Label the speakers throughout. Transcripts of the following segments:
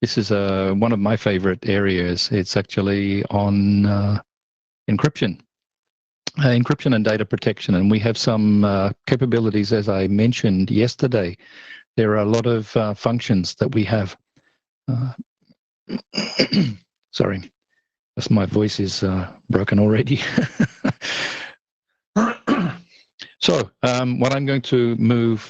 Speaker 1: this is one of my favorite areas. It's actually on encryption. Encryption and data protection, and we have some capabilities, as I mentioned yesterday. There are a lot of functions that we have. Sorry, my voice is broken already. So what I'm going to move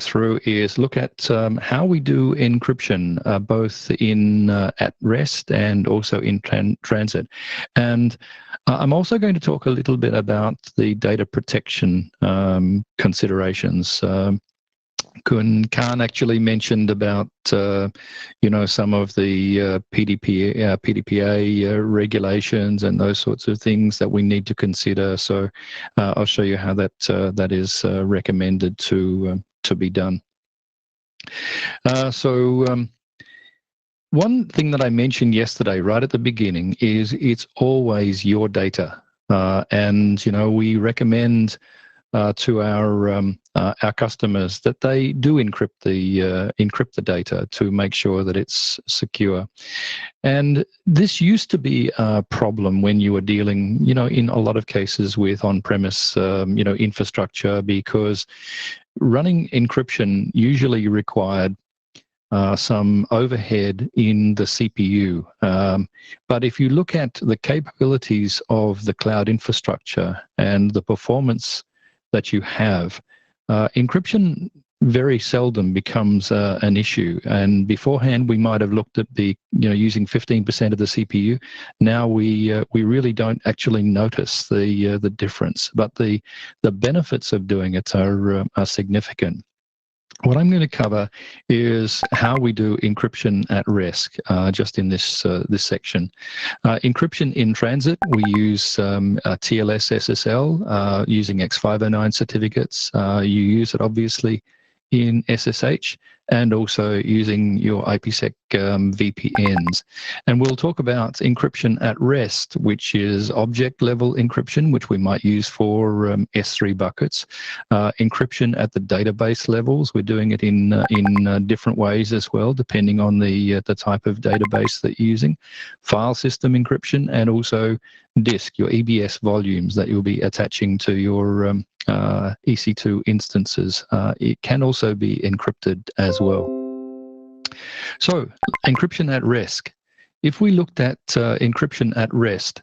Speaker 1: through is look at how we do encryption, both in at rest and also in transit. And I'm also going to talk a little bit about the data protection considerations. Khan actually mentioned about some of the PDPA regulations and those sorts of things that we need to consider. So I'll show you how that is recommended to be done. One thing that I mentioned yesterday, right at the beginning, is it's always your data, and we recommend to our customers that they do encrypt the data to make sure that it's secure. And this used to be a problem when you were dealing, in a lot of cases with on-premise, infrastructure, because running encryption usually required some overhead in the CPU. But if you look at the capabilities of the cloud infrastructure and the performance that you have, encryption very seldom becomes an issue. And beforehand, we might have looked at using 15% of the CPU. Now we really don't actually notice the difference, but the benefits of doing it are significant. What I'm going to cover is how we do encryption at rest, just in this section. Encryption in transit, we use TLS SSL using X509 certificates. You use it obviously in SSH and also using your IPsec VPNs. And we'll talk about encryption at rest, which is object level encryption, which we might use for S3 buckets. Encryption at the database levels, we're doing it in different ways as well, depending on the type of database that you're using. File system encryption, and also disk, your EBS volumes that you'll be attaching to your EC2 instances. It can also be encrypted as well. So, encryption at rest. If we looked at encryption at rest,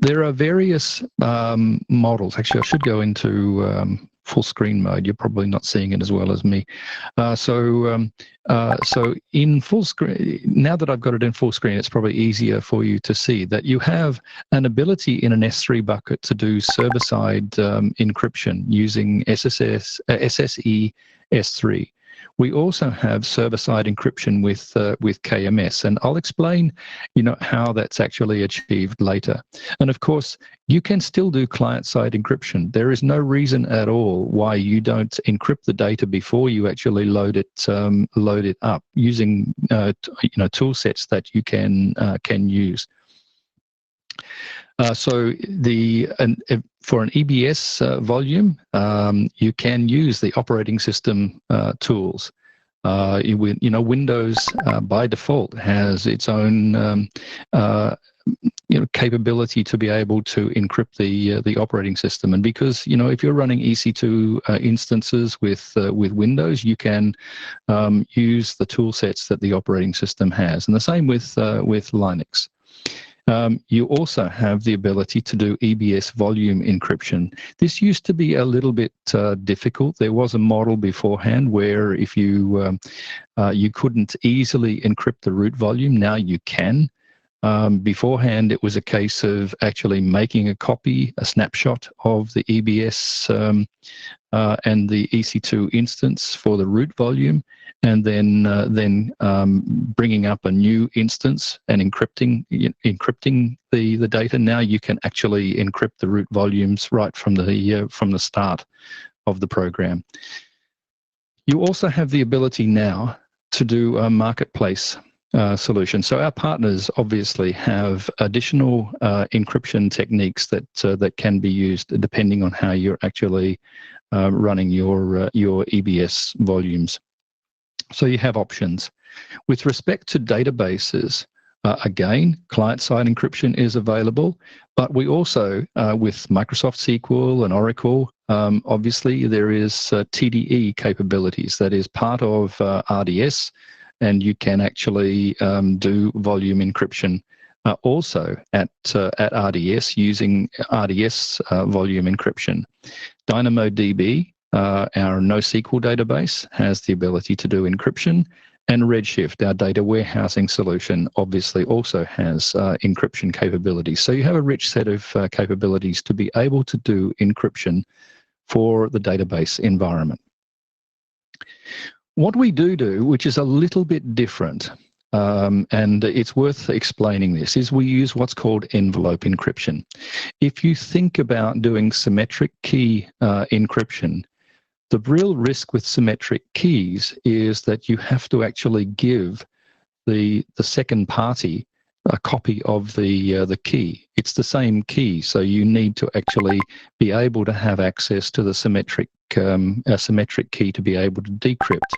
Speaker 1: there are various models. Actually, I should go into full screen mode. You're probably not seeing it as well as me. So in full screen, now that I've got it in full screen, it's probably easier for you to see that you have an ability in an S3 bucket to do server-side encryption using SSE S3. We also have server-side encryption with KMS, and I'll explain, how that's actually achieved later. And of course, you can still do client-side encryption. There is no reason at all why you don't encrypt the data before you actually load it up using tool sets that you can use. So for an EBS volume, you can use the operating system tools. Windows by default has its own capability to be able to encrypt the operating system. And because if you're running EC2 instances with Windows, you can use the tool sets that the operating system has, and the same with Linux. You also have the ability to do EBS volume encryption. This used to be a little bit difficult. There was a model beforehand where if you couldn't easily encrypt the root volume, now you can. Beforehand, it was a case of actually making a copy, a snapshot of the EBS and the EC2 instance for the root volume, and then bringing up a new instance and encrypting the data. Now you can actually encrypt the root volumes right from the start of the program. You also have the ability now to do a marketplace solution. So our partners obviously have additional encryption techniques that can be used depending on how you're actually running your EBS volumes. So you have options. With respect to databases, again, client-side encryption is available, but we also, with Microsoft SQL and Oracle, obviously there is TDE capabilities that is part of RDS, and you can actually do volume encryption also at RDS using RDS volume encryption. DynamoDB, our NoSQL database, has the ability to do encryption, and Redshift, our data warehousing solution, obviously also has encryption capabilities. So you have a rich set of capabilities to be able to do encryption for the database environment. What we do, which is a little bit different, and it's worth explaining this, is we use what's called envelope encryption. If you think about doing symmetric key encryption, the real risk with symmetric keys is that you have to actually give the second party a copy of the key. It's the same key, so you need to actually be able to have access to the symmetric key to be able to decrypt.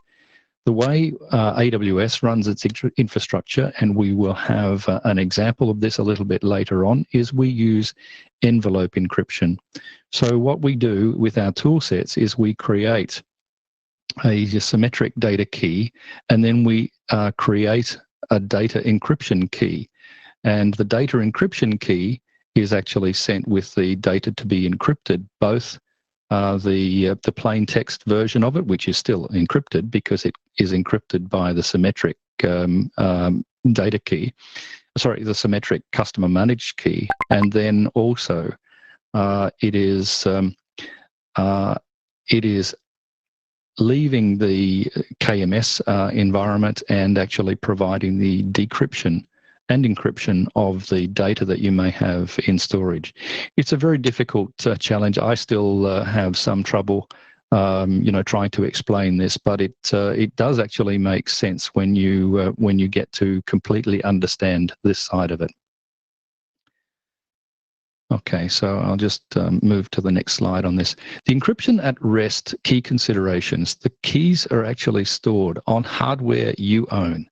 Speaker 1: The way AWS runs its infrastructure, and we will have an example of this a little bit later on, is we use envelope encryption. So what we do with our tool sets is we create a symmetric data key, and then we create a data encryption key. And the data encryption key is actually sent with the data to be encrypted, both the plain text version of it, which is still encrypted because it is encrypted by the symmetric data key, sorry, the symmetric customer managed key, and then also it is leaving the KMS environment and actually providing the decryption and encryption of the data that you may have in storage. It's a very difficult challenge. I still have some trouble, trying to explain this, but it does actually make sense when you get to completely understand this side of it. Okay, so I'll just move to the next slide on this. The encryption at rest key considerations. The keys are actually stored on hardware you own.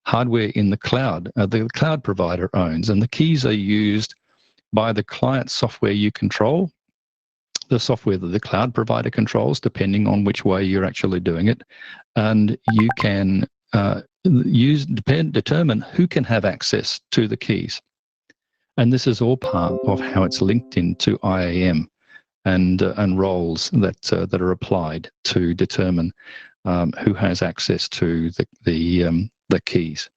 Speaker 1: Hardware in the cloud provider owns, and the keys are used by the client software you control, the software that the cloud provider controls, depending on which way you're actually doing it, and you can determine who can have access to the keys. And this is all part of how it's linked into IAM and roles that are applied to determine who has access to the keys.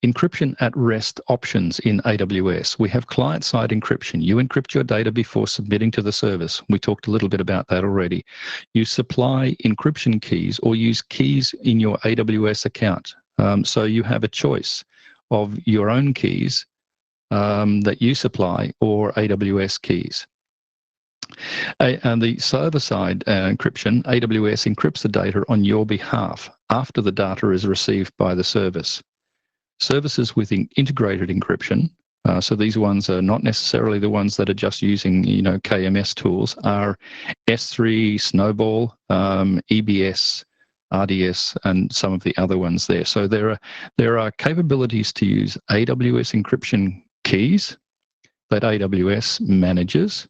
Speaker 1: Encryption at rest options in AWS. We have client-side encryption. You encrypt your data before submitting to the service. We talked a little bit about that already. You supply encryption keys or use keys in your AWS account. So you have a choice of your own keys that you supply or AWS keys. And the server-side encryption, AWS encrypts the data on your behalf after the data is received by the service. Services with integrated encryption, so these ones are not necessarily the ones that are just using KMS tools, are S3, Snowball, EBS, RDS, and some of the other ones there. So there are capabilities to use AWS encryption keys that AWS manages.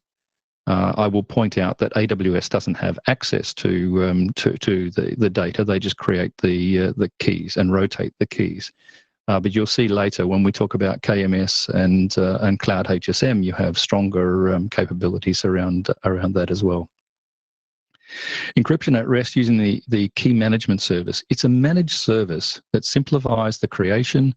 Speaker 1: I will point out that AWS doesn't have access to the data. They just create the keys and rotate the keys. But you'll see later when we talk about KMS and Cloud HSM, you have stronger capabilities around that as well. Encryption at rest using the key management service. It's a managed service that simplifies the creation,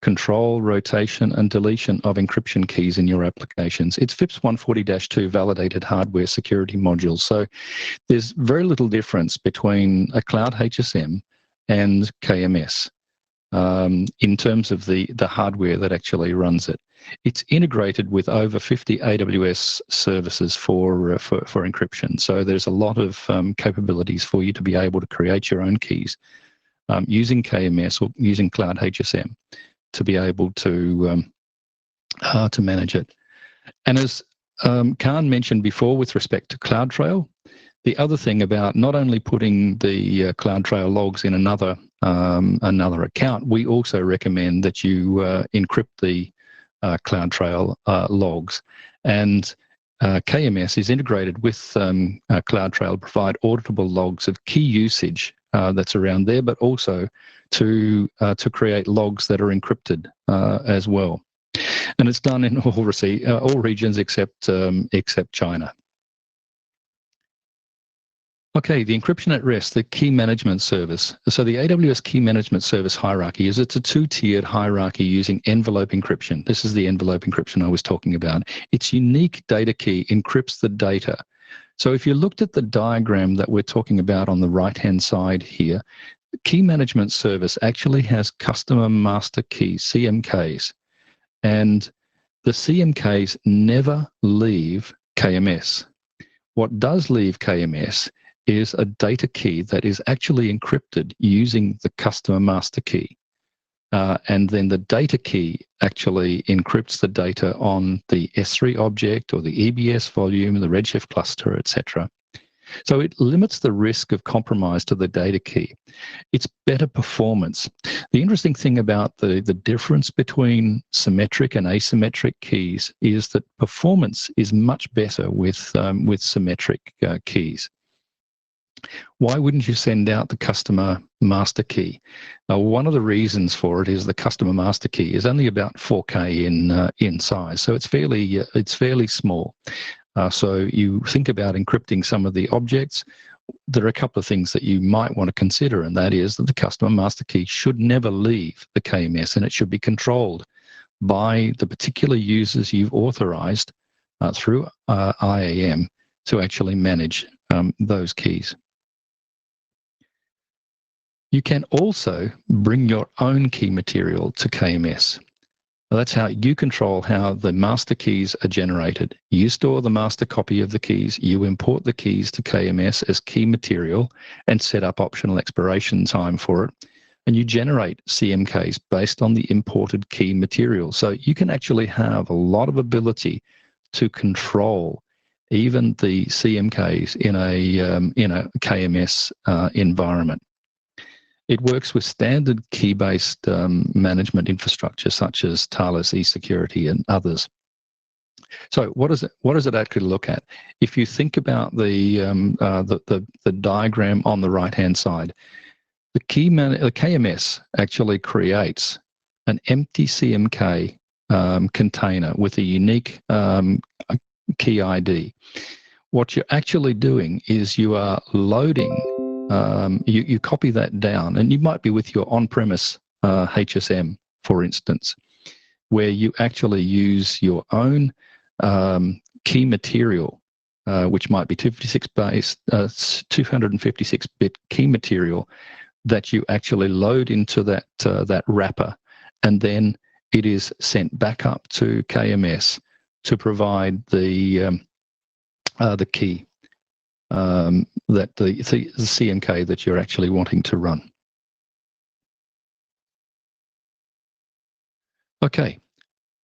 Speaker 1: control, rotation, and deletion of encryption keys in your applications. It's FIPS 140-2 validated hardware security modules. So there's very little difference between a Cloud HSM and KMS in terms of the hardware that actually runs it. It's integrated with over 50 AWS services for encryption. So there's a lot of capabilities for you to be able to create your own keys using KMS or using Cloud HSM to be able to manage it. And as Khan mentioned before with respect to CloudTrail, the other thing about not only putting the CloudTrail logs in another another account, we also recommend that you encrypt the CloudTrail logs. And KMS is integrated with CloudTrail to provide auditable logs of key usage that's around there, but also to create logs that are encrypted as well. And it's done in all regions except China. Okay, the encryption at rest, the key management service. So the AWS key management service hierarchy it's a two-tiered hierarchy using envelope encryption. This is the envelope encryption I was talking about. Its unique data key encrypts the data. So if you looked at the diagram that we're talking about on the right-hand side here, the key management service actually has customer master keys, CMKs, and the CMKs never leave KMS. What does leave KMS is a data key that is actually encrypted using the customer master key. And then the data key actually encrypts the data on the S3 object or the EBS volume, the Redshift cluster, etc. So it limits the risk of compromise to the data key. It's better performance. The interesting thing about the difference between symmetric and asymmetric keys is that performance is much better with symmetric keys. Why wouldn't you send out the customer master key? One of the reasons for it is the customer master key is only about 4K in size, so it's fairly small. So you think about encrypting some of the objects. There are a couple of things that you might want to consider, and that is that the customer master key should never leave the KMS, and it should be controlled by the particular users you've authorized through IAM to actually manage those keys. You can also bring your own key material to KMS. That's how you control how the master keys are generated. You store the master copy of the keys, you import the keys to KMS as key material and set up optional expiration time for it, and you generate CMKs based on the imported key material. So you can actually have a lot of ability to control even the CMKs in a KMS environment. It works with standard key-based management infrastructure such as Talos eSecurity and others. So what does it actually look at? If you think about the diagram on the right-hand side, the KMS actually creates an empty CMK container with a unique key ID. What you're actually doing is you are loading. You copy that down, and you might be with your on-premise HSM, for instance, where you actually use your own key material, which might be 256-bit key material that you actually load into that wrapper, and then it is sent back up to KMS to provide the key. That the CMK that you're actually wanting to run. Okay,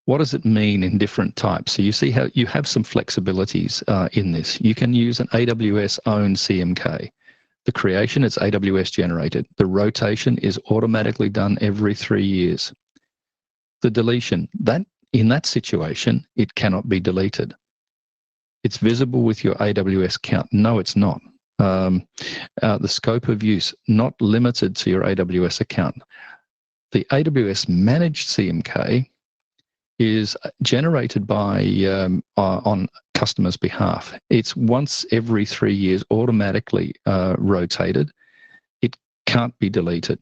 Speaker 1: what does it mean in different types? So you see how you have some flexibilities in this. You can use an AWS-owned CMK. The creation is AWS generated. The rotation is automatically done every 3 years. The deletion, in that situation, it cannot be deleted. It's visible with your AWS account. No, it's not. The scope of use, not limited to your AWS account. The AWS managed CMK is generated by on customers' behalf. It's once every 3 years automatically rotated. It can't be deleted.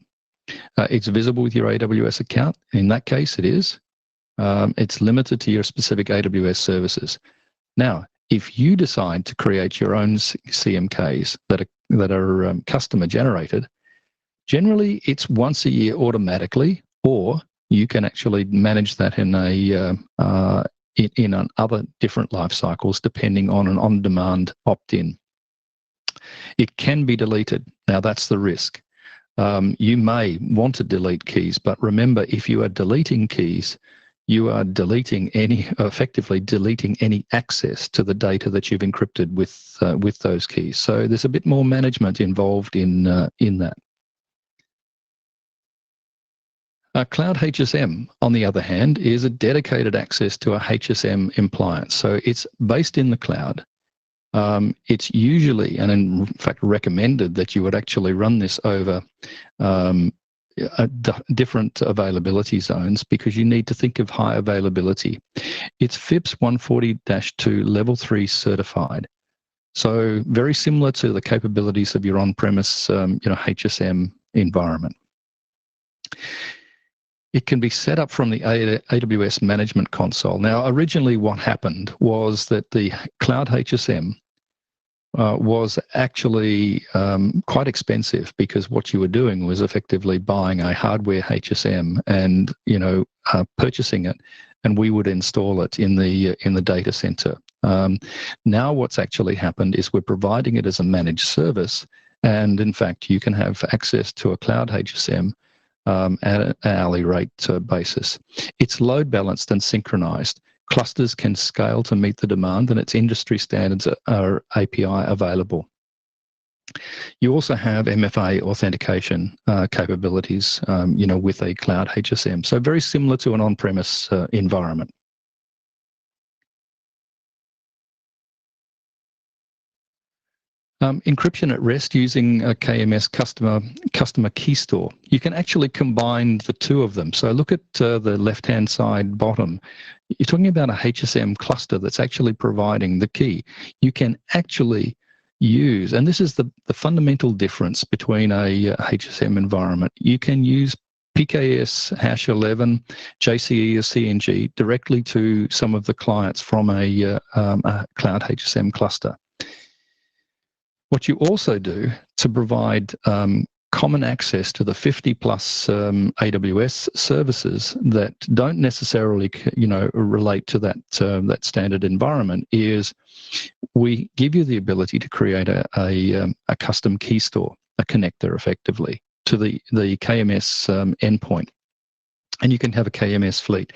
Speaker 1: It's visible with your AWS account. In that case, it is. It's limited to your specific AWS services. Now, if you decide to create your own CMKs that are customer generated, generally it's once a year automatically, or you can actually manage that in other different life cycles depending on an on-demand opt-in. It can be deleted. Now that's the risk. You may want to delete keys, but remember, if you are deleting keys, you are effectively deleting any access to the data that you've encrypted with those keys. So there's a bit more management involved in that. Cloud HSM, on the other hand, is a dedicated access to a HSM appliance. So it's based in the cloud. It's usually, and in fact recommended, that you would actually run this over different availability zones, because you need to think of high availability. It's FIPS 140-2 Level 3 certified. So very similar to the capabilities of your on-premise HSM environment. It can be set up from the AWS Management Console. Now, originally what happened was that the Cloud HSM was actually quite expensive, because what you were doing was effectively buying a hardware HSM and purchasing it, and we would install it in the data center. Now what's actually happened is we're providing it as a managed service, and in fact you can have access to a Cloud HSM at an hourly rate basis. It's load balanced and synchronized. Clusters can scale to meet the demand, and its industry standards are API available. You also have MFA authentication capabilities, with a Cloud HSM. So very similar to an on-premise environment. Encryption at rest using a KMS customer key store. You can actually combine the two of them. So look at the left-hand side bottom. You're talking about a HSM cluster that's actually providing the key. You can actually use, and this is the fundamental difference between a HSM environment. You can use PKS #11, JCE or CNG directly to some of the clients from a Cloud HSM cluster. What you also do to provide common access to the 50+ AWS services that don't necessarily, relate to that standard environment is we give you the ability to create a custom key store, a connector effectively to the KMS endpoint. And you can have a KMS fleet.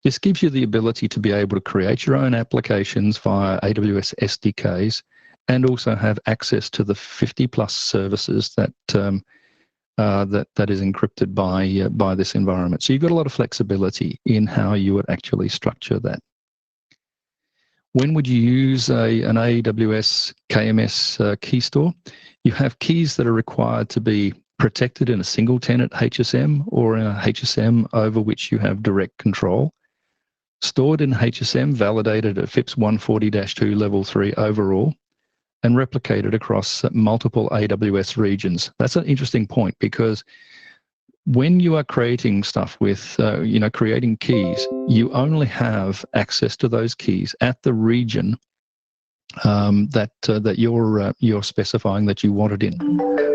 Speaker 1: This gives you the ability to be able to create your own applications via AWS SDKs, and also have access to the 50+ services that is encrypted by this environment. So you've got a lot of flexibility in how you would actually structure that. When would you use an AWS KMS key store? You have keys that are required to be protected in a single tenant HSM or in a HSM over which you have direct control. Stored in HSM, validated at FIPS 140-2 Level 3 overall, and replicated across multiple AWS regions. That's an interesting point, because when you are creating stuff with, creating keys, you only have access to those keys at the region that you're specifying that you want it in,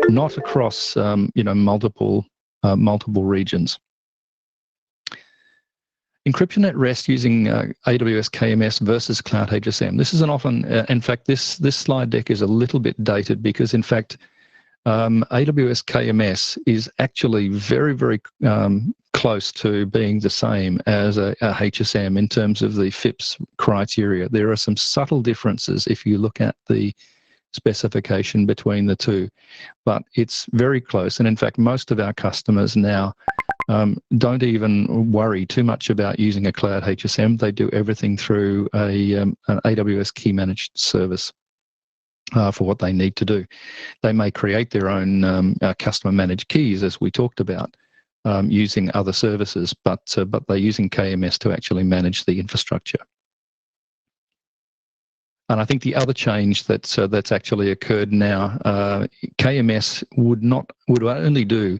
Speaker 1: not across, multiple regions. Encryption at rest using AWS KMS versus Cloud HSM. This is an often, in fact, this slide deck is a little bit dated, because in fact, AWS KMS is actually very, very close to being the same as a HSM in terms of the FIPS criteria. There are some subtle differences if you look at the specification between the two, but it's very close. And in fact, most of our customers now don't even worry too much about using a Cloud HSM. They do everything through an AWS key managed service for what they need to do. They may create their own customer managed keys, as we talked about, using other services, but they're using KMS to actually manage the infrastructure. And I think the other change that's actually occurred now, KMS would only do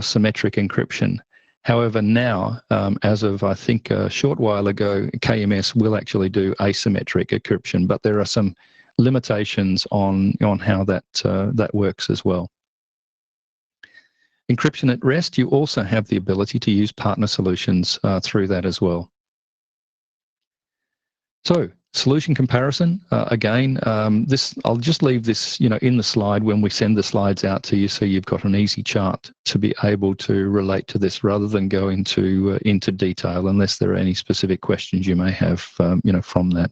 Speaker 1: symmetric encryption. However, now, as of I think a short while ago, KMS will actually do asymmetric encryption, but there are some limitations on how that works as well. Encryption at rest, you also have the ability to use partner solutions through that as well. So, solution comparison, again, I'll just leave this in the slide when we send the slides out to you, so you've got an easy chart to be able to relate to this, rather than go into detail, unless there are any specific questions you may have from that.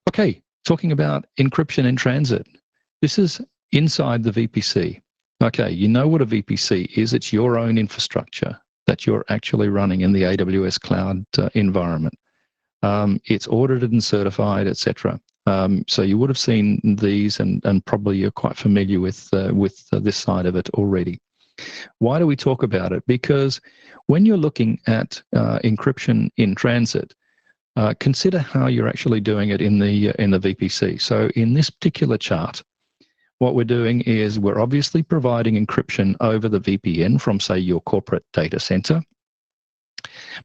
Speaker 1: Okay, talking about encryption in transit. This is inside the VPC. Okay, you know what a VPC is. It's your own infrastructure. that you're actually running in the AWS cloud environment. It's audited and certified, etc. So you would have seen these, and probably you're quite familiar with this side of it already. Why do we talk about it? Because when you're looking at encryption in transit, consider how you're actually doing it in the VPC. So in this particular chart, what we're doing is we're obviously providing encryption over the VPN from, say, your corporate data center.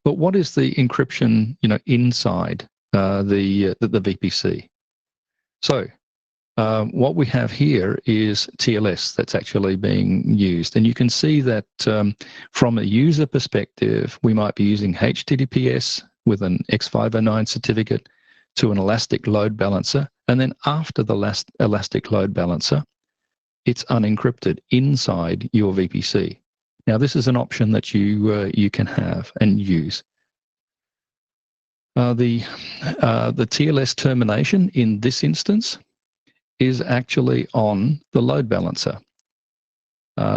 Speaker 1: But what is the encryption, inside the VPC? So what we have here is TLS that's actually being used. And you can see that from a user perspective, we might be using HTTPS with an X509 certificate to an elastic load balancer. And then after the last elastic load balancer, it's unencrypted inside your VPC. Now, this is an option that you can have and use. The TLS termination in this instance is actually on the load balancer.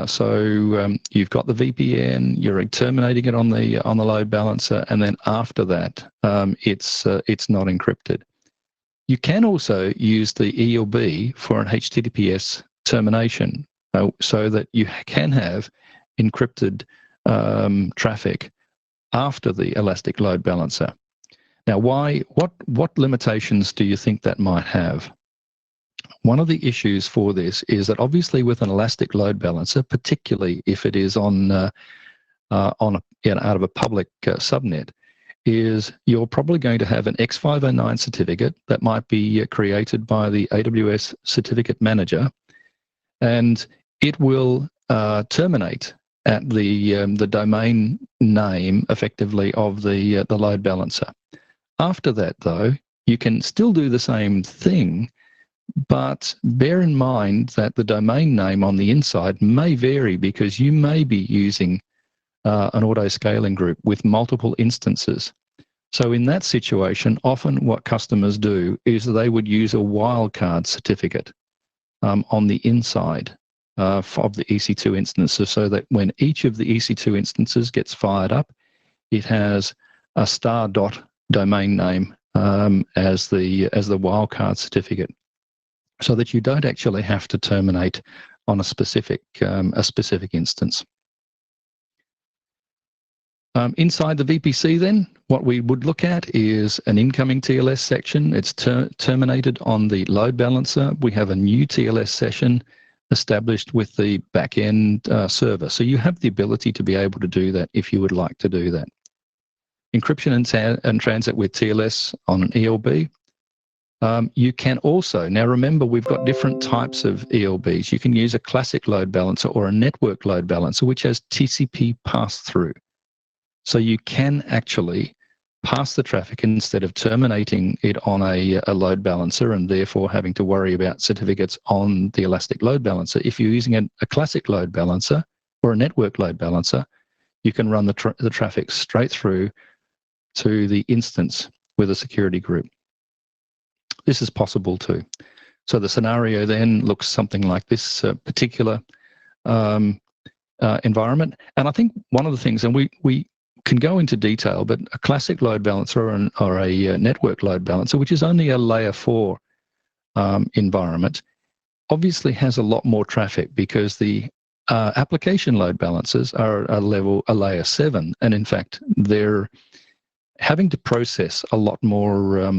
Speaker 1: So you've got the VPN, you're terminating it on the load balancer, and then after that, it's not encrypted. You can also use the ELB for an HTTPS termination, so that you can have encrypted traffic after the elastic load balancer. Now, what limitations do you think that might have? One of the issues for this is that obviously with an elastic load balancer, particularly if it is out of a public subnet, is you're probably going to have an X509 certificate that might be created by the AWS certificate manager, and it will terminate at the domain name effectively of the load balancer. After that, though, you can still do the same thing, but bear in mind that the domain name on the inside may vary because you may be using an auto-scaling group with multiple instances. So in that situation, often what customers do is they would use a wildcard certificate on the inside of the EC2 instances, so that when each of the EC2 instances gets fired up, it has a star dot domain name as the wildcard certificate, so that you don't actually have to terminate on a specific instance. Inside the VPC then, what we would look at is an incoming TLS section. It's terminated on the load balancer. We have a new TLS session established with the back-end server. So you have the ability to be able to do that if you would like to do that. Encryption and transit with TLS on an ELB. You can also, now remember, we've got different types of ELBs. You can use a classic load balancer or a network load balancer, which has TCP pass-through. So you can actually pass the traffic instead of terminating it on a load balancer and therefore having to worry about certificates on the elastic load balancer. If you're using a classic load balancer or a network load balancer, you can run the traffic straight through to the instance with a security group. This is possible too. So the scenario then looks something like this particular environment. And I think one of the things, and we can go into detail, but a classic load balancer or a network load balancer, which is only a layer 4 environment, obviously has a lot more traffic because the application load balancers are a layer 7, and in fact they're having to process a lot more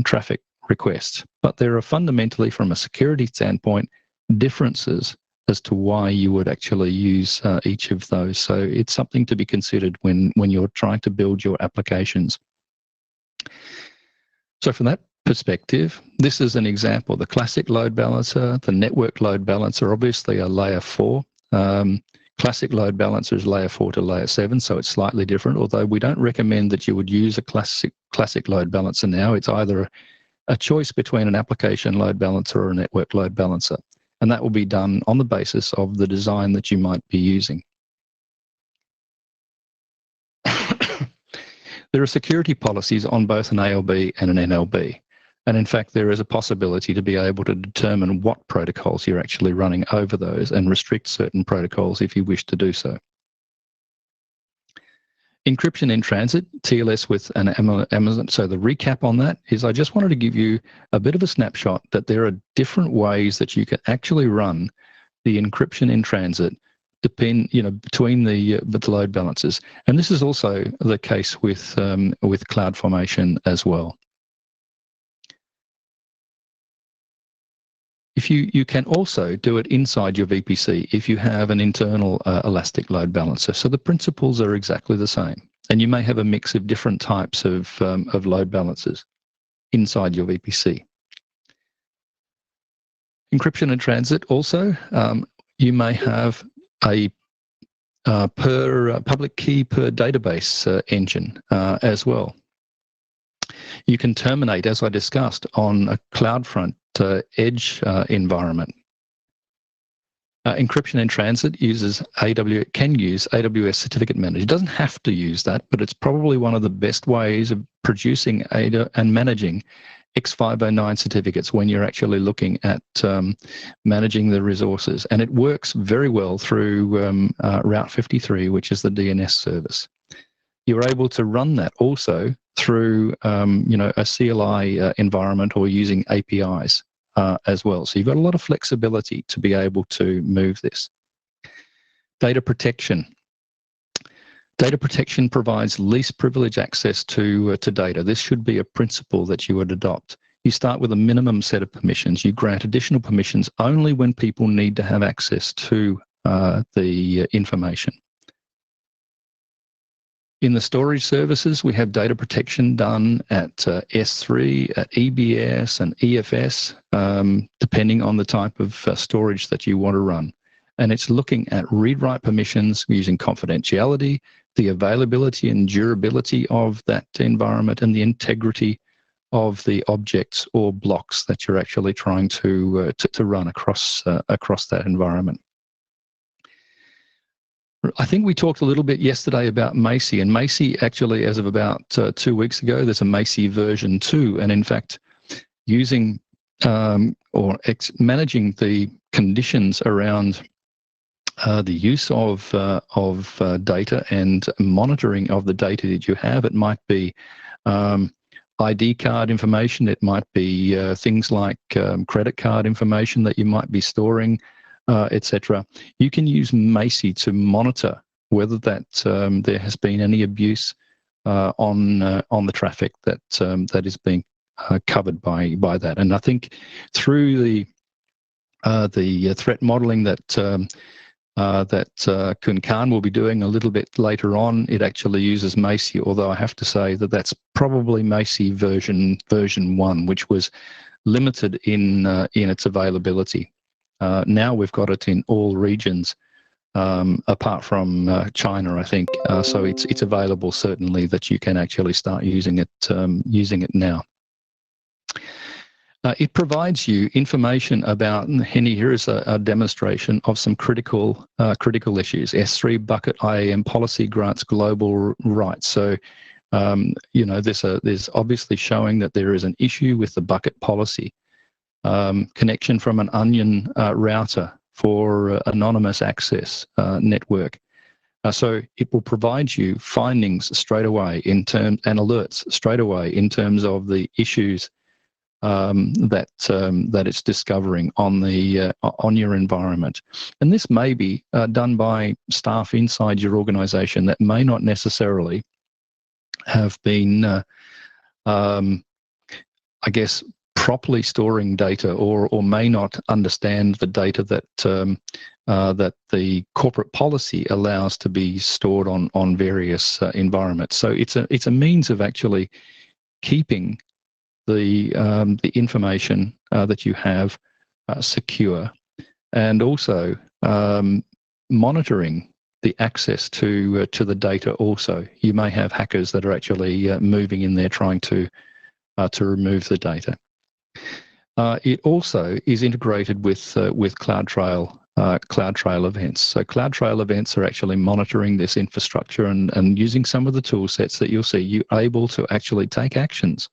Speaker 1: traffic requests. But there are fundamentally, from a security standpoint, differences as to why you would actually use each of those. So it's something to be considered when you're trying to build your applications. So from that perspective, this is an example. The classic load balancer, the network load balancer, obviously a layer 4. Classic load balancer is layer 4 to layer 7, so it's slightly different, although we don't recommend that you would use a classic load balancer now. It's either a choice between an application load balancer or a network load balancer. And that will be done on the basis of the design that you might be using. There are security policies on both an ALB and an NLB. And in fact, there is a possibility to be able to determine what protocols you're actually running over those and restrict certain protocols if you wish to do so. Encryption in transit, TLS with an Amazon. So the recap on that is I just wanted to give you a bit of a snapshot that there are different ways that you can actually run the encryption in transit between the load balancers. And this is also the case with CloudFormation as well. If you can also do it inside your VPC if you have an internal elastic load balancer. So the principles are exactly the same. And you may have a mix of different types of load balancers inside your VPC. Encryption in transit also, you may have a per public key per database engine as well. You can terminate, as I discussed, on a CloudFront edge environment. Encryption in transit can use AWS Certificate Manager. It doesn't have to use that, but it's probably one of the best ways of producing and managing X509 certificates when you're actually looking at managing the resources. And it works very well through Route 53, which is the DNS service. You're able to run that also through a CLI environment or using APIs as well. So you've got a lot of flexibility to be able to move this. Data protection. Data protection provides least privilege access to data. This should be a principle that you would adopt. You start with a minimum set of permissions. You grant additional permissions only when people need to have access to the information. In the storage services, we have data protection done at S3, at EBS and EFS, depending on the type of storage that you want to run. And it's looking at read-write permissions using confidentiality, the availability and durability of that environment, and the integrity of the objects or blocks that you're actually trying to run across that environment. I think we talked a little bit yesterday about Macie, and Macie actually, as of about 2 weeks ago, there's a Macie version 2, and in fact, using managing the conditions around the use of data and monitoring of the data that you have. It might be ID card information. It might be things like credit card information that you might be storing, etc. You can use Macie to monitor whether that there has been any abuse on the traffic that is being covered by that. And I think through the threat modeling that Kun Khan will be doing a little bit later on, it actually uses Macie, although I have to say that that's probably Macie version 1, which was limited in its availability. Now we've got it in all regions, apart from China, I think. So it's available, certainly, that you can actually start using it now. It provides you information about, and here is a demonstration of some critical issues. S3 bucket IAM policy grants global rights. So, there's obviously showing that there is an issue with the bucket policy. Connection from an onion router for anonymous access network. So it will provide you findings straight away and alerts straight away in terms of the issues that it's discovering on your environment. And this may be done by staff inside your organization that may not necessarily have been, I guess, properly storing data, or may not understand the data that that the corporate policy allows to be stored on various environments. So it's a means of actually keeping the information that you have secure, and also monitoring the access to the data. Also, you may have hackers that are actually moving in there trying to remove the data. It also is integrated with CloudTrail events. So CloudTrail events are actually monitoring this infrastructure and using some of the tool sets that you'll see, you're able to actually take actions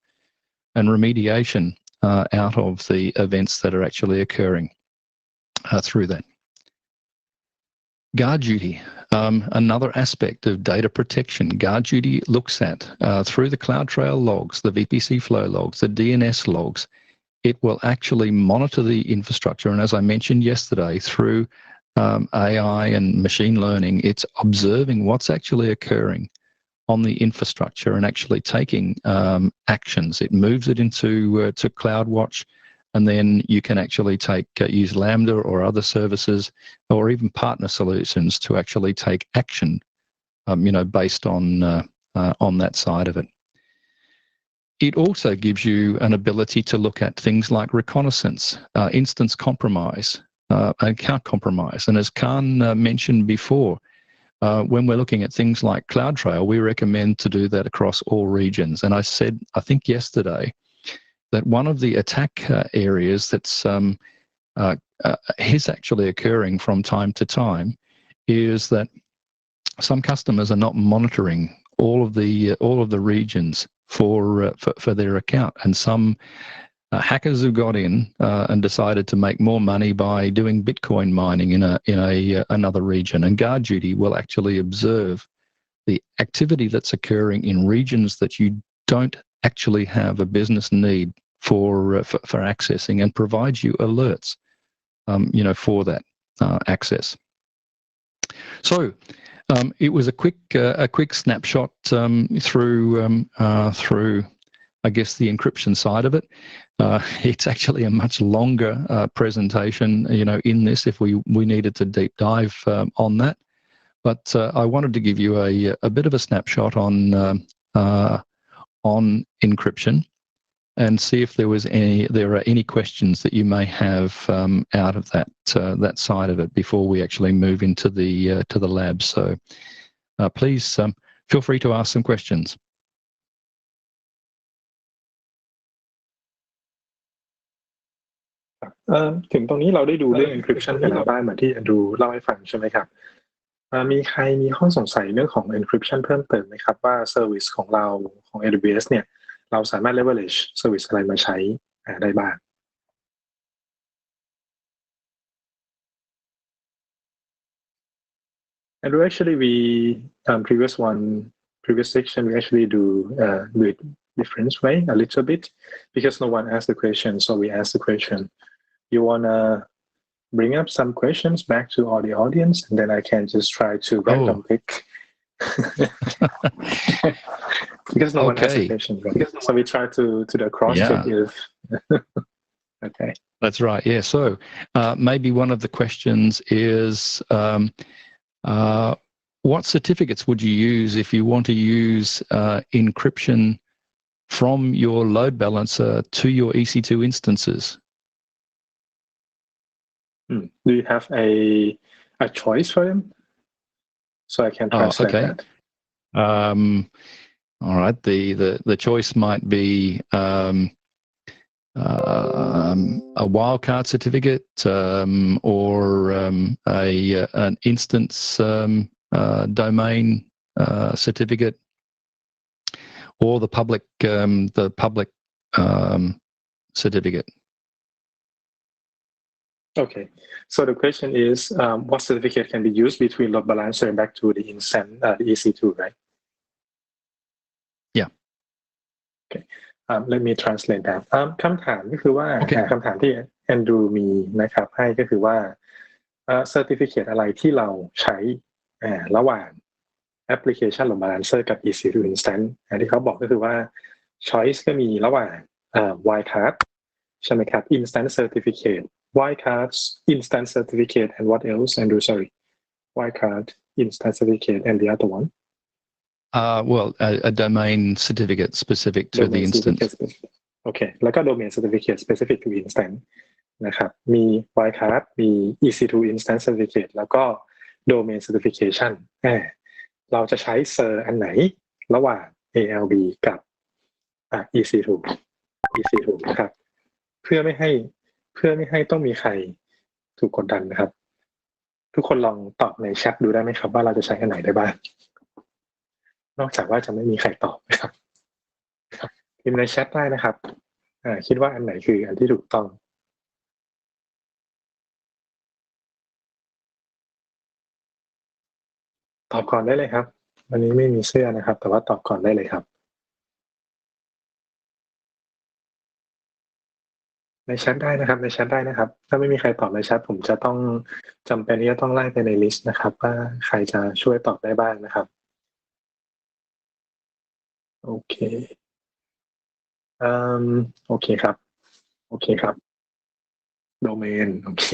Speaker 1: and remediation out of the events that are actually occurring through that. Guard duty, another aspect of data protection. Guard duty looks at through the CloudTrail logs, the VPC flow logs, the DNS logs. It will actually monitor the infrastructure, and as I mentioned yesterday, through AI and machine learning, it's observing what's actually occurring on the infrastructure and actually taking actions. It moves it into to CloudWatch, and then you can actually use Lambda or other services or even partner solutions to actually take action, based on that side of it. It also gives you an ability to look at things like reconnaissance, instance compromise, account compromise. And as Khan mentioned before, when we're looking at things like CloudTrail, we recommend to do that across all regions. And I said, I think yesterday, that one of the attack areas that's is actually occurring from time to time is that some customers are not monitoring all of the regions for their account, and some hackers have got in and decided to make more money by doing Bitcoin mining in another region. And Guard Duty will actually observe the activity that's occurring in regions that you don't actually have a business need for accessing, and provides you alerts, for that access. So it was a quick snapshot through I guess the encryption side of it. It's actually a much longer presentation, in this, if we needed to deep dive on that. But I wanted to give you a bit of a snapshot on encryption, and see if there are any questions that you may have out of that side of it before we actually move into the lab. So please feel free to ask some questions.
Speaker 2: ถึงตรงนี้เราได้ดูเรื่อง encryption ไปแล้วบ้างเหมือนที่แอนดรูเล่าให้ฟังใช่ไหมครับมีใครมีข้อสงสัยเรื่องของ encryption เพิ่มเติมไหมครับว่า service ของเราของ AWS เนี่ยเราสามารถ leverage service อะไรมาใช้ได้บ้าง And actually previous section we actually do it different way a little bit because no one asked the question, so we asked the question. You wanna bring up some questions back to all the audience, and then I can just try to random pick. Because no one asked the question, right? So we try to the cross check if. Okay.
Speaker 1: That's right. Yeah. So maybe one of the questions is, what certificates would you use if you want to use encryption from your load balancer to your EC2 instances?
Speaker 2: Do you have a choice for them? So I can translate that.
Speaker 1: All right. The choice might be a wildcard certificate, or an instance domain certificate, or the public certificate.
Speaker 2: Okay, so the question is, what certificate can be used between load balancer and back to the instance, the EC2, right?
Speaker 1: Yeah.
Speaker 2: Okay. Let me translate that. คำถามก็คือว่าคำถามที่แอนดรูมีนะครับให้ก็คือว่า certificate อะไรที่เราใช้ระหว่าง application load balancer กับ EC2 instance ที่เขาบอกก็คือว่า choice ก็มีระหว่างwildcard ใช่ไหมครับ instance certificate wildcard instance certificate and what else Andrew sorry wildcard instance certificate and the other one
Speaker 1: well a domain certificate specific to the instance
Speaker 2: okay แล้วก็ domain certificate specific to instance นะครับมี wildcard มี EC2 instance certificate แล้วก็ domain certification เราจะใช้ cert อันไหนระหว่าง ALB กับEC2 นะครับเพื่อไม่ให้ต้องมีใครถูกกดดันนะครับทุกคนลองตอบในแชทดูได้ไหมครับว่าเราจะใช้อันไหนได้บ้างนอกจากว่าจะไม่มีใครตอบนะครับพิมพ์ในแชทได้นะครับคิดว่าอันไหนคืออันที่ถูกต้อง ตอบก่อนได้เลยครับวันนี้ไม่มีเสื้อนะครับแต่ว่าตอบก่อนได้เลยครับในแชทได้นะครับในแชทได้นะครับถ้าไม่มีใครตอบในแชทผมจะต้องจำเป็นที่จะต้องไล่ไปในลิสต์นะครับว่าใครจะช่วยตอบได้บ้างนะครับโอเคอืมโอเคครับโอเคครับโดเมนโอเค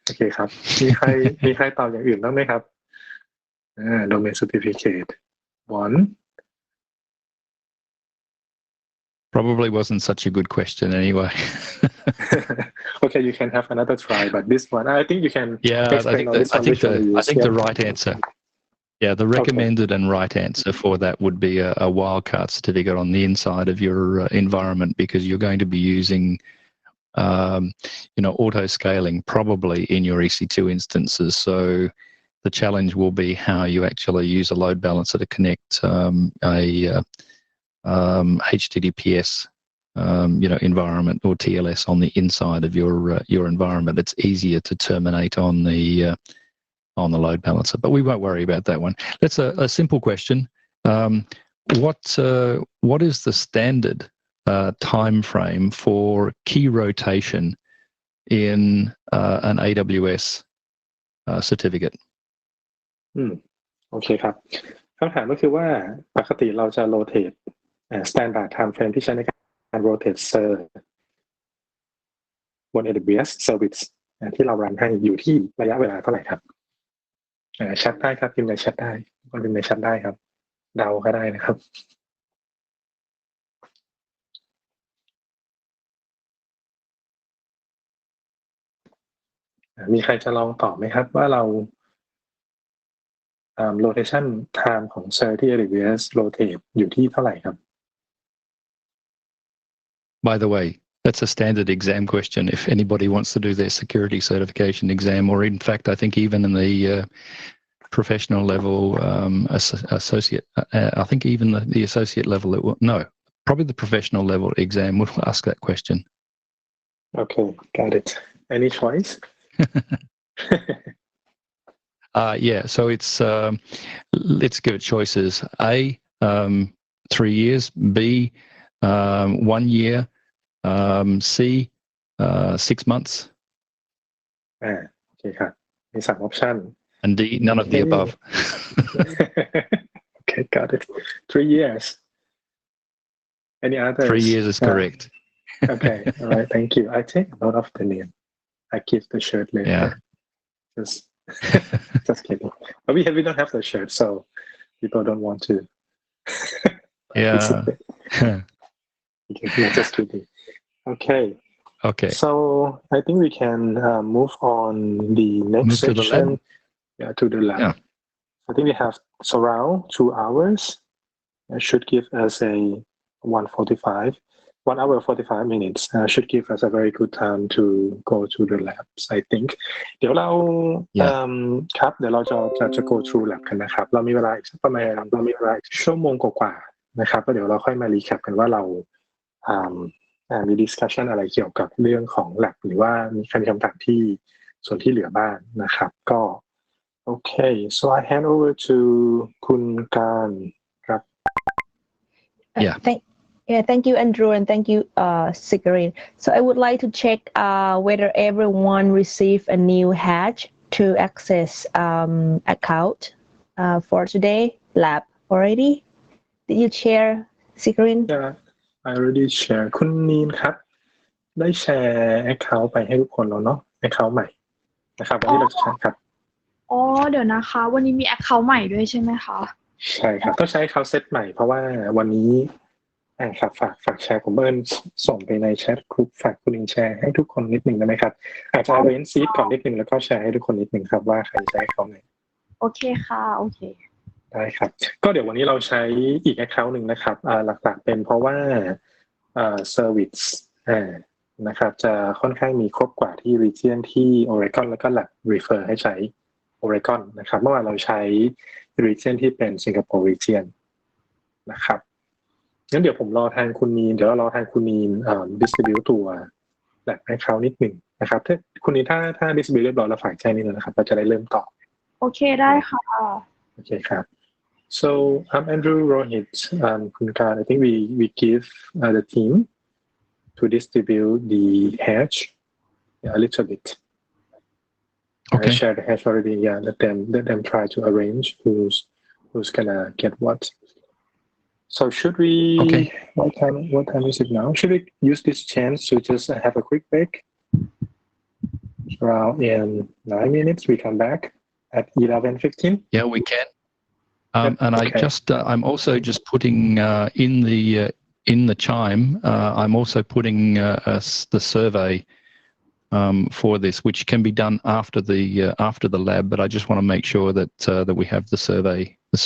Speaker 2: โอเคครับมีใครตอบอย่างอื่นบ้างไหมครับdomain certificate one
Speaker 1: Probably wasn't such a good question anyway.
Speaker 2: okay you can have another try but this one I think you can
Speaker 1: Yeah,
Speaker 2: explain on this one which one you
Speaker 1: I
Speaker 2: use
Speaker 1: think the right answer. Yeah, the recommended and right answer for that would be a wildcard certificate on the inside of your environment, because you're going to be using, auto scaling probably in your EC2 instances. So the challenge will be how you actually use a load balancer to connect a HTTPS environment or TLS on the inside of your environment. It's easier to terminate on the load balancer, but we won't worry about that one. That's a simple question. What is the standard time frame for key rotation in an AWS certificate?
Speaker 2: โอเคครับคำถามก็คือว่าปกติเราจะ rotate standard time frame ที่ใช้ในการ rotate server บน AWS service ที่เรารันให้อยู่ที่ระยะเวลาเท่าไหร่ครับแชทได้ครับพิมพ์ในแชทได้คนพิมพ์ในแชทได้ครับเดาก็ได้นะครับมีใครจะลองตอบไหมครับว่าเราrotation time ของ server ที่ AWS rotate อยู่ที่เท่าไหร่ครับ
Speaker 1: By the way, that's a standard exam question if anybody wants to do their security certification exam, or in fact, I think even in the professional level associate, I think even the associate level, probably the professional level exam will ask that question.
Speaker 2: Okay, got it. Any choice?
Speaker 1: Yeah, so let's give it choices. A, 3 years. B, 1 year. C, 6 months.
Speaker 2: โอเคครับมี3 option.
Speaker 1: And D, none of the above.
Speaker 2: Okay, got it. 3 years. Any others?
Speaker 1: 3 years is correct.
Speaker 2: Okay, all right, thank you. I take note of the name. I give the shirt later.
Speaker 1: Yeah.
Speaker 2: Just kidding. But we don't have the shirt, so people don't want to.
Speaker 1: Yeah.
Speaker 2: Okay, just kidding. Okay. So I think we can move on the next section. To the lab. Yeah. I think we have around 2 hours. It should give us a 1 hour 45 minutes. Should give us a very good time to go to the labs, I think. เดี๋ยวเราครับเดี๋ยวเราจะ go through lab กันนะครับเรามีเวลาอีกประมาณชั่วโมงกว่าๆนะครับแล้วเดี๋ยวเราค่อยมา recap กันว่าเรามี discussion อะไรเกี่ยวกับเรื่องของ lab หรือว่ามีคำถามที่ส่วนที่เหลือบ้างนะครับก็Okay, so I hand over to Kun Kan.
Speaker 3: Thank you, Andrew, and thank you, Sigrid. So I would like to check whether everyone received a new hash to access account for today lab already. Did you share, Sigrid?
Speaker 2: Yeah, I already share. คุณนีนครับได้แชร์ account ไปให้ทุกคนแล้วเนาะ account ใหม่นะครับวันนี้เราจะใช้ครับ
Speaker 4: เดี๋ยวนะคะวันนี้มี account ใหม่ด้วยใช่ไหมคะ
Speaker 2: ใช่ครับต้องใช้ account เซตใหม่เพราะว่าวันนี้ครับฝากแชร์ผมส่งไปในแชทกลุ่มฝากคุณลิงแชร์ให้ทุกคนนิดนึงได้ไหมครับอาจจะเว้นซีดก่อนนิดนึงแล้วก็แชร์ให้ทุกคนนิดนึงครับว่าใครใช้ account ไหน
Speaker 4: โอเคค่ะโอเค
Speaker 2: ได้ครับก็เดี๋ยววันนี้เราใช้อีก account นึงนะครับหลักๆเป็นเพราะว่าserviceนะครับจะค่อนข้างมีครบกว่าที่ region ที่ Oregon แล้วก็ lab refer ให้ใช้ Oregon นะครับเมื่อวานเราใช้ region ที่เป็น Singapore region นะครับงั้นเดี๋ยวผมรอทางคุณนีนdistribute ตัว lab ให้เขานิดหนึ่งนะครับถ้าคุณนีนถ้า distribute เรียบร้อยแล้วฝากแจ้งนิดนึงนะครับเราจะได้เริ่มต่อ
Speaker 4: โอเคได้ค่ะ
Speaker 2: โอเคครับ so Andrew Rohit คุณการ I think we give the team to distribute the hash a little bit.
Speaker 1: Okay.
Speaker 2: I share the hash already. Yeah, let them try to arrange who's gonna get what. So should we?
Speaker 1: Okay.
Speaker 2: What time is it now? Should we use this chance to just have a quick break? Around in 9 minutes, we come back at 11:15.
Speaker 1: Yeah, we can. And
Speaker 2: okay.
Speaker 1: I'm also just putting in the chime. I'm also putting the survey for this, which can be done after the lab. But I just want to make sure that we have the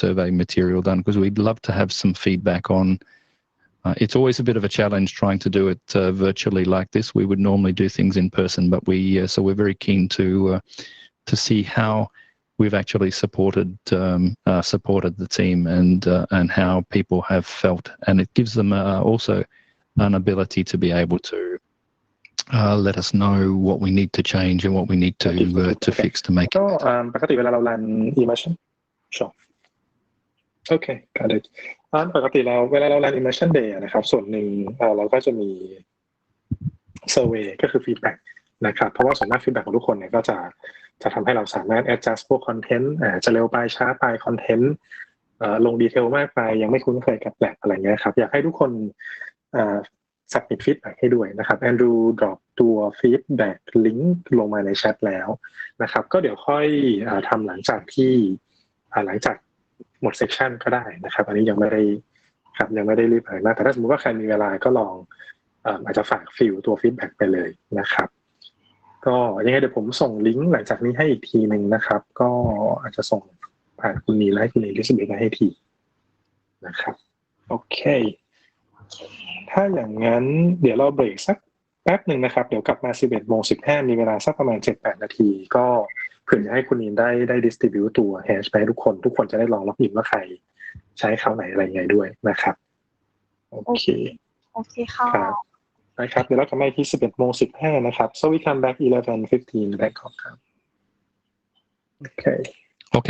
Speaker 1: survey material done, because we'd love to have some feedback on. It's always a bit of a challenge trying to do it virtually like this. We would normally do things in person, but so we're very keen to see how we've actually supported the team and how people have felt, and it gives them also an ability to be able to let us know what we need to change and what we need to fix to make it.
Speaker 2: ก็ปกติเวลาเรารัน immersion sure okay got it ปกติเวลาเรารัน immersion day นะครับส่วนหนึ่งเราก็จะมี survey ก็คือ feedback นะครับเพราะว่าส่วนมาก feedback ของทุกคนเนี่ยก็จะทำให้เราสามารถ adjust พวก content จะเร็วไปช้าไป content ลงดีเทลมากไปยังไม่คุ้นเคยกับแลบอะไรเงี้ยครับอยากให้ทุกคนsubmit feedback ให้ด้วยนะครับ Andrew drop ตัว feedback link ลงมาในแชทแล้วนะครับก็เดี๋ยวค่อยทำหลังจากหมด section ก็ได้นะครับอันนี้ยังไม่ได้รีบอะไรมากแต่ถ้าสมมติว่าใครมีเวลาก็ลองอาจจะฝากฟิลตัว feedback ไปเลยนะครับก็ยังไงเดี๋ยวผมส่งลิงก์หลังจากนี้ให้อีกทีนึงนะครับก็อาจจะส่งผ่านคุณนีและคุณเอลิซาเบธให้ทีนะครับโอเคถ้าอย่างนั้นเดี๋ยวเราเบรกสักแป๊บหนึ่งนะครับเดี๋ยวกลับมา 11:15 มีเวลาสักประมาณ 7-8 นาทีก็เผื่อจะให้คุณนีได้ distribute ตัว hash ไปให้ทุกคนจะได้ลองล็อกอินว่าใครใช้เขาไหนอะไรยังไงด้วยนะครับโอเค
Speaker 4: ค่ะ
Speaker 2: ได้ครับเดี๋ยวเรากลับมาที่ 11:15 นะครับ so we come back 11:15 Bangkok ครับ okay